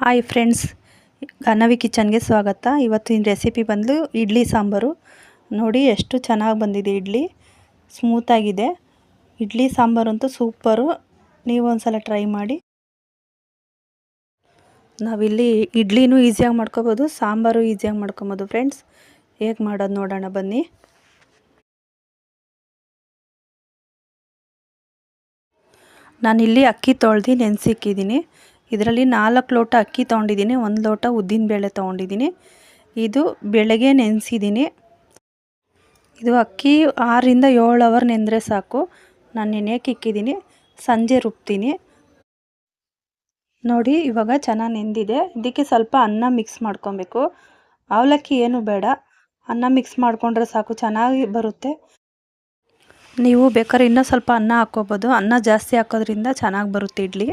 Hi friends, Ganavi ಕಿಚನ್ಗೆ ಸ್ವಾಗತ. ಇವತ್ತಿನ recipe ಬಂದು ಇಡ್ಲಿ ಸಾಂಬಾರು. ನೋಡಿ ಎಷ್ಟು ಚೆನ್ನಾಗಿ ಬಂದಿದೆ. ಇಡ್ಲಿ ಸ್ಮೂತಾಗಿದೆ. ಇಡ್ಲಿ ಸಾಂಬಾರು ಅಂತೂ ಸೂಪರು. ನೀವು ಒಂದ್ಸಲ ಟ್ರೈ ಮಾಡಿ. ನಾವಿಲ್ಲಿ ಇಡ್ಲಿನೂ ಈಸಿಯಾಗಿ ಮಾಡ್ಕೋಬೋದು, ಸಾಂಬಾರು ಈಸಿಯಾಗಿ ಮಾಡ್ಕೊಬೋದು. ಫ್ರೆಂಡ್ಸ್, ಹೇಗೆ ಮಾಡೋದು ನೋಡೋಣ ಬನ್ನಿ. ನಾನಿಲ್ಲಿ ಅಕ್ಕಿ ತೊಳೆದು ನೆನೆಸಿಕ್ಕಿದ್ದೀನಿ. ಇದರಲ್ಲಿ 4 ಲೋಟ ಅಕ್ಕಿ ತೊಗೊಂಡಿದ್ದೀನಿ, 1 ಲೋಟ ಉದ್ದಿನಬೇಳೆ ತೊಗೊಂಡಿದ್ದೀನಿ. ಇದು ಬೆಳಗ್ಗೆ ನೆನೆಸಿದ್ದೀನಿ. ಇದು ಅಕ್ಕಿ 6ರಿಂದ 7 ಅವರ್ ನೆಂದರೆ ಸಾಕು. ನಾನು ನೆನೆಯೋಕೆ ಇಕ್ಕಿದ್ದೀನಿ, ಸಂಜೆ ರುಬ್ತೀನಿ. ನೋಡಿ ಇವಾಗ ಚೆನ್ನಾಗಿ ನೆಂದಿದೆ. ಇದಕ್ಕೆ ಸ್ವಲ್ಪ ಅನ್ನ ಮಿಕ್ಸ್ ಮಾಡ್ಕೊಬೇಕು. ಅವಲಕ್ಕಿ ಏನು ಬೇಡ, ಅನ್ನ ಮಿಕ್ಸ್ ಮಾಡಿಕೊಂಡ್ರೆ ಸಾಕು, ಚೆನ್ನಾಗಿ ಬರುತ್ತೆ. ನೀವು ಬೇಕಾದ್ರೆ ಇನ್ನೂ ಸ್ವಲ್ಪ ಅನ್ನ ಹಾಕ್ಕೋಬೋದು. ಅನ್ನ ಜಾಸ್ತಿ ಹಾಕೋದ್ರಿಂದ ಚೆನ್ನಾಗಿ ಬರುತ್ತೆ ಇಡ್ಲಿ.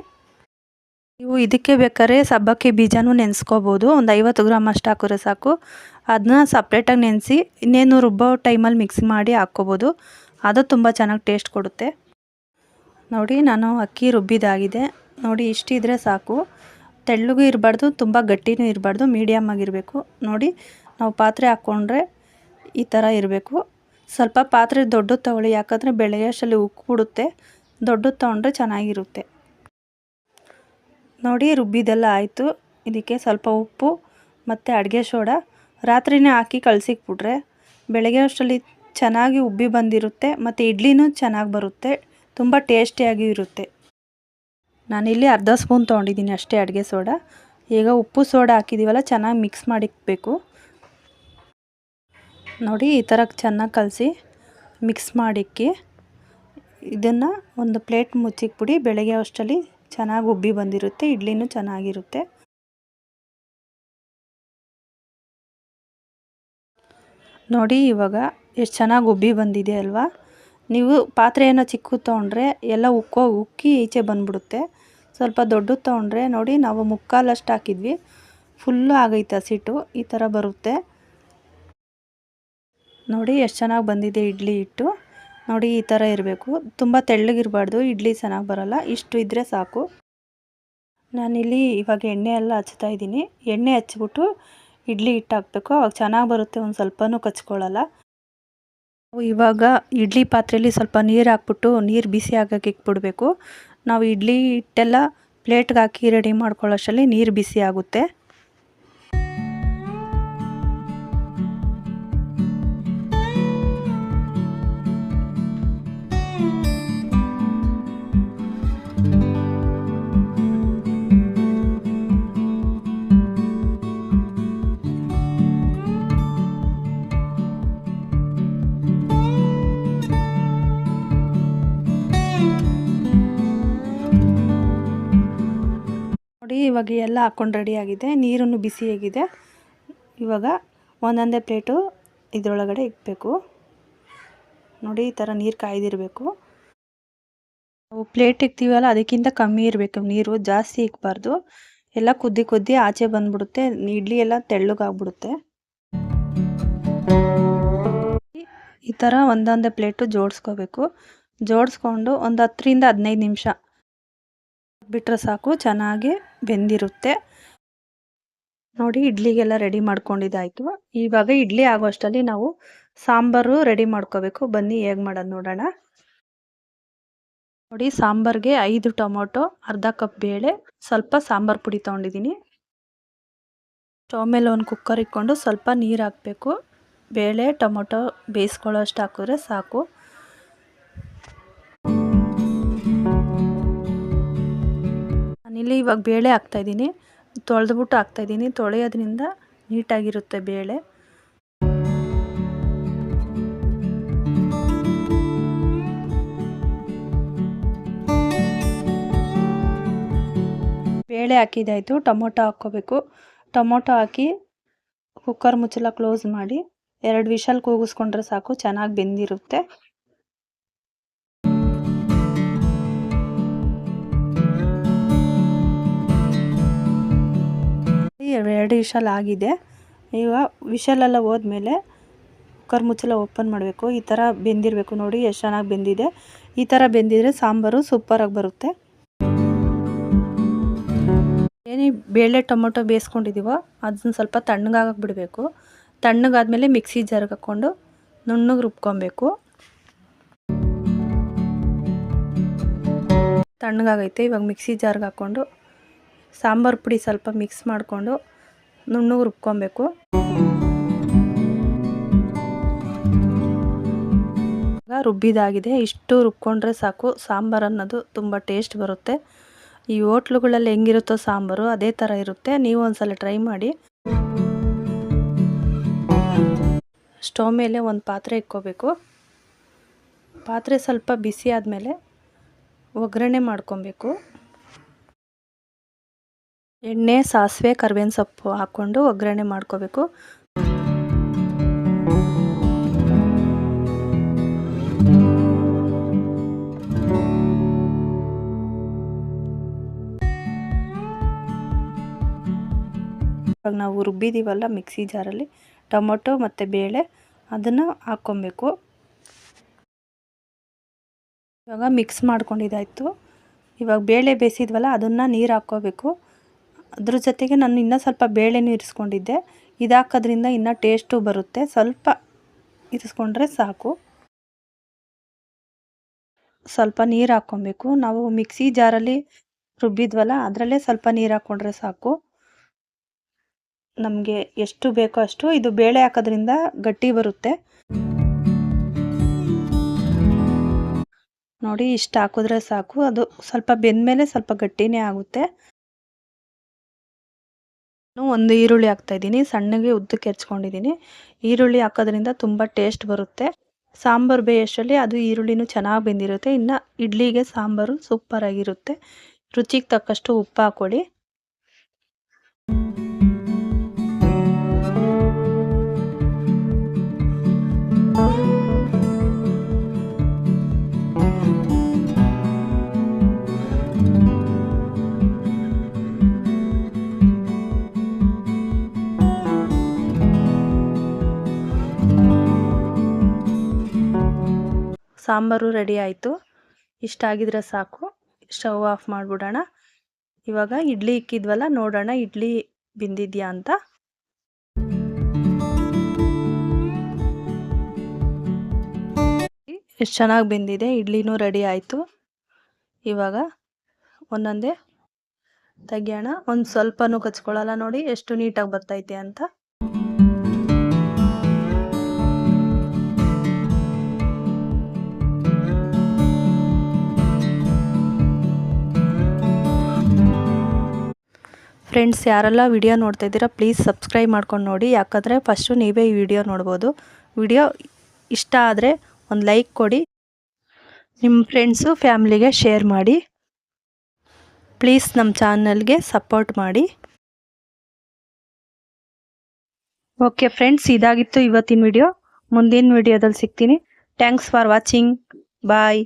ನೀವು ಇದಕ್ಕೆ ಬೇಕಾದ್ರೆ ಸಬ್ಬಕ್ಕಿ ಬೀಜನೂ ನೆನೆಸ್ಕೋಬೋದು. ಒಂದು 50 ಗ್ರಾಮ್ ಅಷ್ಟು ಹಾಕಿದ್ರೆ ಸಾಕು. ಅದನ್ನ ಸಪ್ರೇಟಾಗಿ ನೆನೆಸಿ ಇನ್ನೇನು ರುಬ್ಬೋ ಟೈಮಲ್ಲಿ ಮಿಕ್ಸ್ ಮಾಡಿ ಹಾಕ್ಕೋಬೋದು. ಅದು ತುಂಬ ಚೆನ್ನಾಗಿ ಟೇಸ್ಟ್ ಕೊಡುತ್ತೆ. ನೋಡಿ ನಾನು ಅಕ್ಕಿ ರುಬ್ಬಿದಾಗಿದೆ. ನೋಡಿ ಇಷ್ಟಿದ್ರೆ ಸಾಕು. ತೆಳ್ಳಗೂ ಇರಬಾರ್ದು, ತುಂಬ ಗಟ್ಟಿನೂ ಇರಬಾರ್ದು, ಮೀಡಿಯಮ್ ಆಗಿರಬೇಕು. ನೋಡಿ ನಾವು ಪಾತ್ರೆ ಹಾಕ್ಕೊಂಡ್ರೆ ಈ ಥರ ಇರಬೇಕು. ಸ್ವಲ್ಪ ಪಾತ್ರೆ ದೊಡ್ಡದು ತಗೊಳ್ಳಿ, ಯಾಕಂದರೆ ಬೆಳಗ್ಗೆ ಅಷ್ಟರಲ್ಲಿ ಉಕ್ಬಿಡುತ್ತೆ. ದೊಡ್ಡದು ತೊಗೊಂಡ್ರೆ ಚೆನ್ನಾಗಿರುತ್ತೆ. ನೋಡಿ ರುಬ್ಬಿದೆಲ್ಲ ಆಯಿತು. ಇದಕ್ಕೆ ಸ್ವಲ್ಪ ಉಪ್ಪು ಮತ್ತು ಅಡುಗೆ ಸೋಡಾ ರಾತ್ರಿನೇ ಹಾಕಿ ಕಲಸಿಕ್ಬಿಟ್ರೆ ಬೆಳಗ್ಗೆ ಅಷ್ಟರಲ್ಲಿ ಚೆನ್ನಾಗಿ ಉಬ್ಬಿ ಬಂದಿರುತ್ತೆ. ಮತ್ತು ಇಡ್ಲಿನೂ ಚೆನ್ನಾಗಿ ಬರುತ್ತೆ, ತುಂಬ ಟೇಸ್ಟಿಯಾಗಿ ಇರುತ್ತೆ. ನಾನಿಲ್ಲಿ ಅರ್ಧ ಸ್ಪೂನ್ ತೊಗೊಂಡಿದ್ದೀನಿ ಅಷ್ಟೇ ಅಡುಗೆ ಸೋಡಾ. ಈಗ ಉಪ್ಪು ಸೋಡಾ ಹಾಕಿದ್ದೀವಲ್ಲ, ಚೆನ್ನಾಗಿ ಮಿಕ್ಸ್ ಮಾಡಿಕ್ಬೇಕು. ನೋಡಿ ಈ ಥರ ಚೆನ್ನಾಗಿ ಕಲಸಿ ಮಿಕ್ಸ್ ಮಾಡಿಕ್ಕಿ ಇದನ್ನು ಒಂದು ಪ್ಲೇಟ್ ಮುಚ್ಚಿಕ್ಬಿಡಿ. ಬೆಳಗ್ಗೆ ಅಷ್ಟರಲ್ಲಿ ಚೆನ್ನಾಗಿ ಉಬ್ಬಿ ಬಂದಿರುತ್ತೆ, ಇಡ್ಲಿನೂ ಚೆನ್ನಾಗಿರುತ್ತೆ. ನೋಡಿ ಇವಾಗ ಎಷ್ಟು ಚೆನ್ನಾಗಿ ಉಬ್ಬಿ ಬಂದಿದೆ ಅಲ್ವಾ. ನೀವು ಪಾತ್ರೆ ಏನೋ ಚಿಕ್ಕದು ತೊಗೊಂಡ್ರೆ ಎಲ್ಲ ಉಕ್ಕಿ ಈಚೆ ಬಂದ್ಬಿಡುತ್ತೆ. ಸ್ವಲ್ಪ ದೊಡ್ಡದು ತೊಗೊಂಡ್ರೆ ನೋಡಿ, ನಾವು ಮುಕ್ಕಾಲಷ್ಟು ಹಾಕಿದ್ವಿ, ಫುಲ್ಲು ಆಗೈತೆ ಹಸಿಟ್ಟು, ಈ ಥರ ಬರುತ್ತೆ. ನೋಡಿ ಎಷ್ಟು ಚೆನ್ನಾಗಿ ಬಂದಿದೆ ಇಡ್ಲಿ ಹಿಟ್ಟು. ನೋಡಿ ಈ ಥರ ಇರಬೇಕು, ತುಂಬ ತೆಳ್ಳಗಿರಬಾರ್ದು, ಇಡ್ಲಿ ಚೆನ್ನಾಗಿ ಬರೋಲ್ಲ. ಇಷ್ಟು ಇದ್ದರೆ ಸಾಕು. ನಾನಿಲ್ಲಿ ಇವಾಗ ಎಣ್ಣೆ ಎಲ್ಲ ಹಚ್ತಾ ಇದ್ದೀನಿ. ಎಣ್ಣೆ ಹಚ್ಬಿಟ್ಟು ಇಡ್ಲಿ ಹಿಟ್ಟು ಹಾಕಬೇಕು, ಅವಾಗ ಚೆನ್ನಾಗಿ ಬರುತ್ತೆ, ಒಂದು ಸ್ವಲ್ಪನೂ ಕಚ್ಕೊಳ್ಳಲ್ಲ. ಇವಾಗ ಇಡ್ಲಿ ಪಾತ್ರೆಯಲ್ಲಿ ಸ್ವಲ್ಪ ನೀರು ಹಾಕ್ಬಿಟ್ಟು ನೀರು ಬಿಸಿ ಆಗೋಕ್ಕೆ ಇಕ್ಬಿಡಬೇಕು. ನಾವು ಇಡ್ಲಿ ಹಿಟ್ಟೆಲ್ಲ ಪ್ಲೇಟ್ಗೆ ಹಾಕಿ ರೆಡಿ ಮಾಡ್ಕೊಳ್ಳೋಷ್ಟರಲ್ಲಿ ನೀರು ಬಿಸಿ ಆಗುತ್ತೆ. ನೋಡಿ ಇವಾಗ ಎಲ್ಲ ಹಾಕ್ಕೊಂಡು ರೆಡಿಯಾಗಿದೆ. ನೀರನ್ನು ಬಿಸಿಯಾಗಿದೆ. ಇವಾಗ ಒಂದೊಂದೇ ಪ್ಲೇಟು ಇದರೊಳಗಡೆ ಇಡಬೇಕು. ನೋಡಿ ಈ ಥರ ನೀರು ಕಾಯ್ದಿರಬೇಕು. ನಾವು ಪ್ಲೇಟ್ ಇಕ್ತೀವಲ್ಲ, ಅದಕ್ಕಿಂತ ಕಮ್ಮಿ ಇರಬೇಕು ನೀರು, ಜಾಸ್ತಿ ಇಕ್ಬಾರ್ದು. ಎಲ್ಲ ಕುದ್ದಿ ಆಚೆ ಬಂದ್ಬಿಡುತ್ತೆ, ಇಡ್ಲಿ ಎಲ್ಲ ತೆಳ್ಳಗಾಗ್ಬಿಡುತ್ತೆ. ಈ ಥರ ಒಂದೊಂದೇ ಪ್ಲೇಟು ಜೋಡಿಸ್ಕೋಬೇಕು. ಜೋಡಿಸ್ಕೊಂಡು ಒಂದು 10ರಿಂದ 15 ನಿಮಿಷ ಬಿಟ್ಟರೆ ಸಾಕು, ಚೆನ್ನಾಗಿ ಬೆಂದಿರುತ್ತೆ. ನೋಡಿ ಇಡ್ಲಿಗೆಲ್ಲ ರೆಡಿ ಮಾಡ್ಕೊಂಡಿದ್ದಾಯಿತು. ಇವಾಗ ಇಡ್ಲಿ ಆಗೋ ಅಷ್ಟರಲ್ಲಿ ನಾವು ಸಾಂಬಾರು ರೆಡಿ ಮಾಡ್ಕೋಬೇಕು. ಬನ್ನಿ ಹೇಗೆ ಮಾಡೋದು ನೋಡೋಣ. ನೋಡಿ ಸಾಂಬಾರಿಗೆ 5 ಟೊಮೊಟೊ, ಅರ್ಧ ಕಪ್ ಬೇಳೆ, ಸ್ವಲ್ಪ ಸಾಂಬಾರು ಪುಡಿ ತೊಗೊಂಡಿದ್ದೀನಿ. ಸ್ಟವ್ ಮೇಲೆ ಒಂದು ಕುಕ್ಕರ್ ಇಟ್ಕೊಂಡು ಸ್ವಲ್ಪ ನೀರು ಹಾಕಬೇಕು. ಬೇಳೆ ಟೊಮೊಟೊ ಬೇಯಿಸ್ಕೊಳ್ಳೋ ಅಷ್ಟು ಹಾಕಿದ್ರೆ ಸಾಕು. ನಾನಿಲ್ಲಿ ಇವಾಗ ಬೇಳೆ ಹಾಕ್ತಾಯಿದ್ದೀನಿ, ತೊಳೆದ್ಬಿಟ್ಟು ಹಾಕ್ತಾಯಿದ್ದೀನಿ. ತೊಳೆಯೋದ್ರಿಂದ ನೀಟಾಗಿರುತ್ತೆ ಬೇಳೆ. ಬೇಳೆ ಹಾಕಿದ್ದಾಯಿತು. ಟೊಮೊಟೊ ಹಾಕ್ಕೋಬೇಕು. ಟೊಮೊಟೊ ಹಾಕಿ ಕುಕ್ಕರ್ ಮುಚ್ಚಳ ಕ್ಲೋಸ್ ಮಾಡಿ 2 ವಿಷಲ್ ಕೂಗಿಸ್ಕೊಂಡ್ರೆ ಸಾಕು, ಚೆನ್ನಾಗಿ ಬೆಂದಿರುತ್ತೆ. 2 ವಿಷಲ್ ಆಗಿದೆ. ಈಗ ವಿಷಲೆಲ್ಲ ಹೋದ್ಮೇಲೆ ಕುಕ್ಕರ್ ಮುಚ್ಚಳ ಓಪನ್ ಮಾಡಬೇಕು. ಈ ಥರ ಬೆಂದಿರಬೇಕು. ನೋಡಿ ಎಷ್ಟು ಚೆನ್ನಾಗಿ ಬೆಂದಿದೆ. ಈ ಥರ ಬೆಂದಿದ್ರೆ ಸಾಂಬಾರು ಸೂಪರಾಗಿ ಬರುತ್ತೆ. ಏನೇ ಬೇಳೆ ಟೊಮೊಟೊ ಬೇಯಿಸ್ಕೊಂಡಿದ್ದೀವೋ ಅದನ್ನ ಸ್ವಲ್ಪ ತಣ್ಣಗಾಗಕ್ಕೆ ಬಿಡಬೇಕು. ತಣ್ಣಗಾದ್ಮೇಲೆ ಮಿಕ್ಸಿ ಜಾರ್ಗೆ ಹಾಕ್ಕೊಂಡು ನುಣ್ಣಗೆ ರುಬ್ಕೊಬೇಕು. ತಣ್ಣಗಾಗೈತೆ. ಇವಾಗ ಮಿಕ್ಸಿ ಜಾರ್ಗೆ ಹಾಕ್ಕೊಂಡು ಸಾಂಬಾರು ಪುಡಿ ಸ್ವಲ್ಪ ಮಿಕ್ಸ್ ಮಾಡಿಕೊಂಡು ನುಣ್ಣಗೆ ರುಬ್ಕೊಬೇಕು. ಇವಾಗ ರುಬ್ಬಿದಾಗಿದೆ. ಇಷ್ಟು ರುಬ್ಕೊಂಡ್ರೆ ಸಾಕು. ಸಾಂಬಾರು ಅನ್ನೋದು ತುಂಬ ಟೇಸ್ಟ್ ಬರುತ್ತೆ. ಈ ಹೋಟ್ಲುಗಳಲ್ಲಿ ಹೆಂಗಿರುತ್ತೋ ಸಾಂಬಾರು ಅದೇ ಥರ ಇರುತ್ತೆ. ನೀವು ಒಂದ್ಸಲ ಟ್ರೈ ಮಾಡಿ. ಸ್ಟವ್ ಮೇಲೆ ಒಂದು ಪಾತ್ರೆ ಇಟ್ಕೋಬೇಕು. ಪಾತ್ರೆ ಸ್ವಲ್ಪ ಬಿಸಿ ಆದಮೇಲೆ ಒಗ್ಗರಣೆ ಮಾಡ್ಕೊಬೇಕು. ಎಣ್ಣೆ, ಸಾಸಿವೆ, ಕರಿಬೇವಿನ ಸೊಪ್ಪು ಹಾಕ್ಕೊಂಡು ಒಗ್ಗರಣೆ ಮಾಡ್ಕೋಬೇಕು. ಇವಾಗ ನಾವು ರುಬ್ಬಿದ್ದೀವಲ್ಲ ಮಿಕ್ಸಿ ಜಾರಲ್ಲಿ ಟೊಮೊಟೊ ಮತ್ತು ಬೇಳೆ ಅದನ್ನು ಹಾಕ್ಕೊಬೇಕು. ಇವಾಗ ಮಿಕ್ಸ್ ಮಾಡ್ಕೊಂಡಿದ್ದಾಯಿತು. ಇವಾಗ ಬೇಳೆ ಬೇಯಿಸಿದ್ವಲ್ಲ ಅದನ್ನು ನೀರು ಹಾಕ್ಕೋಬೇಕು. ಅದ್ರ ಜೊತೆಗೆ ನಾನು ಇನ್ನೂ ಸ್ವಲ್ಪ ಬೇಳೆನೂ ಇರಿಸ್ಕೊಂಡಿದ್ದೆ. ಇದು ಹಾಕೋದ್ರಿಂದ ಇನ್ನೂ ಟೇಸ್ಟು ಬರುತ್ತೆ. ಸ್ವಲ್ಪ ಇರಿಸ್ಕೊಂಡ್ರೆ ಸಾಕು. ಸ್ವಲ್ಪ ನೀರು ಹಾಕ್ಕೊಬೇಕು. ನಾವು ಮಿಕ್ಸಿ ಜಾರಲ್ಲಿ ರುಬ್ಬಿದ್ವಲ್ಲ ಅದರಲ್ಲೇ ಸ್ವಲ್ಪ ನೀರು ಹಾಕ್ಕೊಂಡ್ರೆ ಸಾಕು. ನಮಗೆ ಎಷ್ಟು ಬೇಕೋ ಅಷ್ಟು. ಇದು ಬೇಳೆ ಹಾಕೋದ್ರಿಂದ ಗಟ್ಟಿ ಬರುತ್ತೆ. ನೋಡಿ ಇಷ್ಟು ಹಾಕಿದ್ರೆ ಸಾಕು. ಅದು ಸ್ವಲ್ಪ ಬೆಂದಮೇಲೆ ಸ್ವಲ್ಪ ಗಟ್ಟಿನೇ ಆಗುತ್ತೆ. ಒಂದು ಈರುಳ್ಳಿ ಹಾಕ್ತಾಯಿದ್ದೀನಿ. ಸಣ್ಣಗೆ ಉದ್ದಕ್ಕೆ ಹೆಚ್ಕೊಂಡಿದ್ದೀನಿ. ಈರುಳ್ಳಿ ಹಾಕೋದ್ರಿಂದ ತುಂಬ ಟೇಸ್ಟ್ ಬರುತ್ತೆ. ಸಾಂಬಾರು ಬೇಯೋಷ್ಟರಲ್ಲಿ ಅದು ಈರುಳ್ಳಿನೂ ಚೆನ್ನಾಗಿ ಬೆಂದಿರುತ್ತೆ. ಇನ್ನು ಇಡ್ಲಿಗೆ ಸಾಂಬಾರು ಸೂಪರಾಗಿರುತ್ತೆ. ರುಚಿಗೆ ತಕ್ಕಷ್ಟು ಉಪ್ಪು ಹಾಕ್ಕೊಳ್ಳಿ. ಸಾಂಬಾರು ರೆಡಿ ಆಯಿತು. ಇಷ್ಟಾಗಿದ್ರೆ ಸಾಕು. ಸ್ಟವ್ ಆಫ್ ಮಾಡಿಬಿಡೋಣ. ಇವಾಗ ಇಡ್ಲಿ ಇಕ್ಕಿದ್ವಲ್ಲ ನೋಡೋಣ ಇಡ್ಲಿ ಬೆಂದಿದೆಯಾ ಅಂತ. ಎಷ್ಟು ಚೆನ್ನಾಗಿ ಬೆಂದಿದೆ. ಇಡ್ಲಿನೂ ರೆಡಿ ಆಯಿತು. ಇವಾಗ ಒಂದೊಂದೇ ತೆಗಿಯೋಣ. ಒಂದು ಸ್ವಲ್ಪನೂ ಕಚ್ಕೊಳ್ಳಲ್ಲ. ನೋಡಿ ಎಷ್ಟು ನೀಟಾಗಿ ಬರ್ತೈತೆ ಅಂತ. ಫ್ರೆಂಡ್ಸ್, ಯಾರೆಲ್ಲ ವಿಡಿಯೋ ನೋಡ್ತಾ ಇದ್ದೀರಾ ಪ್ಲೀಸ್ ಸಬ್ಸ್ಕ್ರೈಬ್ ಮಾಡ್ಕೊಂಡು ನೋಡಿ. ಯಾಕಂದರೆ ಫಸ್ಟು ನೀವೇ ಈ ವಿಡಿಯೋ ನೋಡ್ಬೋದು. ವಿಡಿಯೋ ಇಷ್ಟ ಆದರೆ ಒಂದು ಲೈಕ್ ಕೊಡಿ. ನಿಮ್ಮ ಫ್ರೆಂಡ್ಸು ಫ್ಯಾಮ್ಲಿಗೆ ಶೇರ್ ಮಾಡಿ. ಪ್ಲೀಸ್ ನಮ್ಮ ಚಾನಲ್ಗೆ ಸಪೋರ್ಟ್ ಮಾಡಿ. ಓಕೆ ಫ್ರೆಂಡ್ಸ್, ಇದಾಗಿತ್ತು ಇವತ್ತಿನ ವಿಡಿಯೋ. ಮುಂದಿನ ವಿಡಿಯೋದಲ್ಲಿ ಸಿಗ್ತೀನಿ. Thanks for watching. ಬಾಯ್.